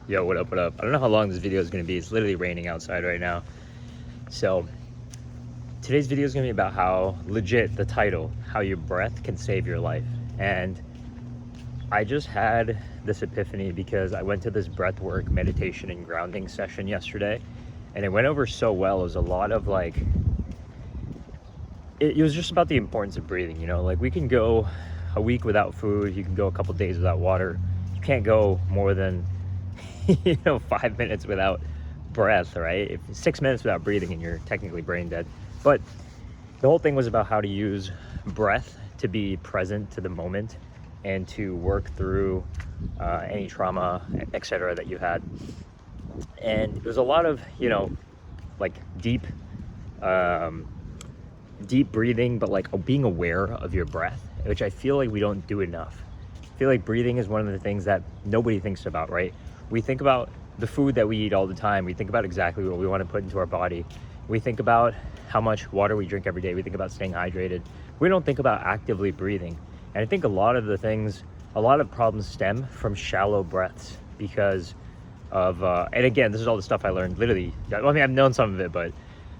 Yo, what up, what up? I don't know how long this video is going to be. It's literally raining outside right now. So today's video is going to be about how legit the title, how your breath can save your life. And I just had this epiphany because I went to this breath work meditation and grounding session yesterday, and it went over so well. It was a lot of like, it was just about the importance of breathing, you know, like we can go a week without food, you can go a couple days without water, you can't go more than 5 minutes without breath, right? If 6 minutes without breathing and you're technically brain dead. But the whole thing was about how to use breath to be present to the moment and to work through any trauma, etc. that you had. And it was a lot of, like deep breathing, but like being aware of your breath, which I feel like we don't do enough. I feel like breathing is one of the things that nobody thinks about, right? We think about the food that we eat all the time. We think about exactly what we want to put into our body. We think about how much water we drink every day. We think about staying hydrated. We don't think about actively breathing. And I think a lot of problems stem from shallow breaths because of, and again, this is all the stuff I learned literally. I mean, I've known some of it, but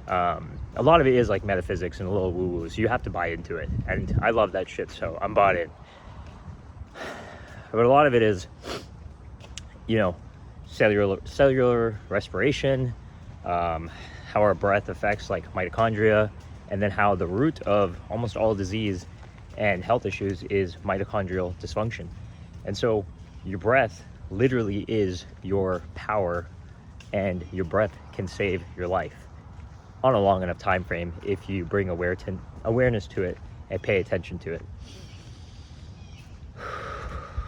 a lot of it is like metaphysics and a little woo-woo. So you have to buy into it. And I love that shit, so I'm bought in. But a lot of it is, cellular respiration, how our breath affects like mitochondria, and then how the root of almost all disease and health issues is mitochondrial dysfunction. And so your breath literally is your power, and your breath can save your life on a long enough time frame if you bring awareness to it and pay attention to it.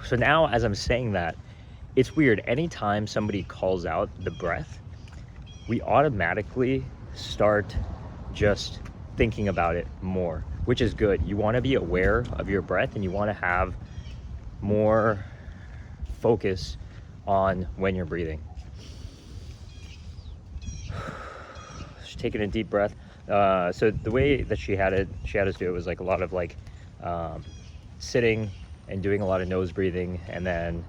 So now, as I'm saying that, it's weird. Anytime somebody calls out the breath, we automatically start just thinking about it more, which is good. You want to be aware of your breath, and you want to have more focus on when you're breathing. Just taking a deep breath. So the way that she had us do it was like a lot of like sitting and doing a lot of nose breathing, and then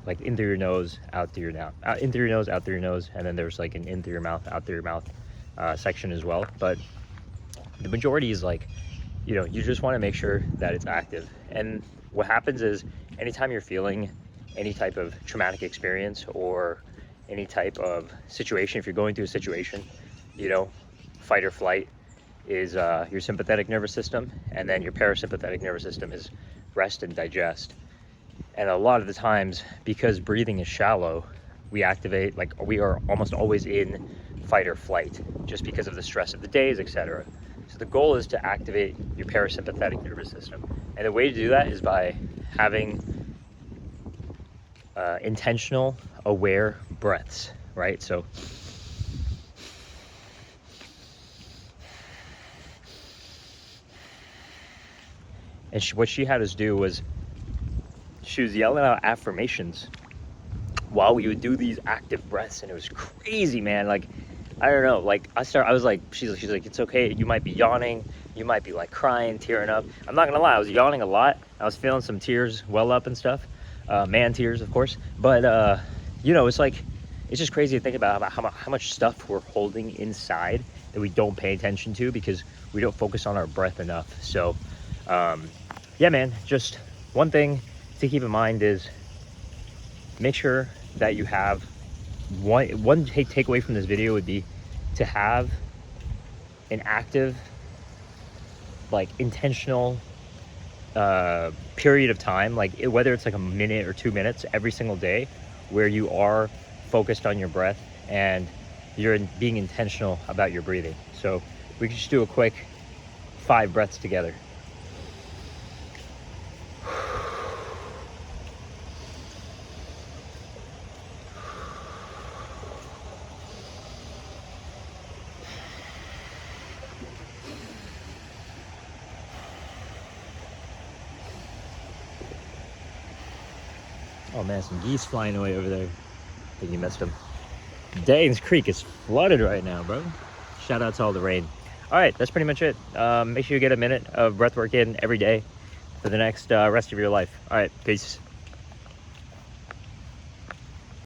like in through your nose, out through your mouth, in through your nose, out through your nose, and then there's like an in through your mouth, out through your mouth section as well. But the majority is like, you just want to make sure that it's active. And what happens is, anytime you're feeling any type of traumatic experience or any type of situation, if you're going through a situation, fight or flight is your sympathetic nervous system, and then your parasympathetic nervous system is rest and digest. And a lot of the times, because breathing is shallow, we activate, like we are almost always in fight or flight just because of the stress of the days, etc. So the goal is to activate your parasympathetic nervous system. And the way to do that is by having intentional, aware breaths, right? So and what she had us do was, she was yelling out affirmations while we would do these active breaths, and it was crazy, man. Like, I don't know, like I was like, she's like, it's okay, you might be yawning, you might be like crying, tearing up. I'm not gonna lie, I was yawning a lot. I was feeling some tears well up and stuff, man tears, of course. But it's like, it's just crazy to think about how much stuff we're holding inside that we don't pay attention to because we don't focus on our breath enough. So yeah, man, just one thing to keep in mind is make sure that you have one takeaway from this video would be to have an active, like intentional period of time, like whether it's like a minute or 2 minutes every single day, where you are focused on your breath and you're being intentional about your breathing. So we could just do a quick 5 breaths together. Oh man, some geese flying away over there. I think you missed them. Danes Creek is flooded right now, bro. Shout out to all the rain. All right, that's pretty much it. Make sure you get a minute of breath work in every day for the next rest of your life. All right, peace.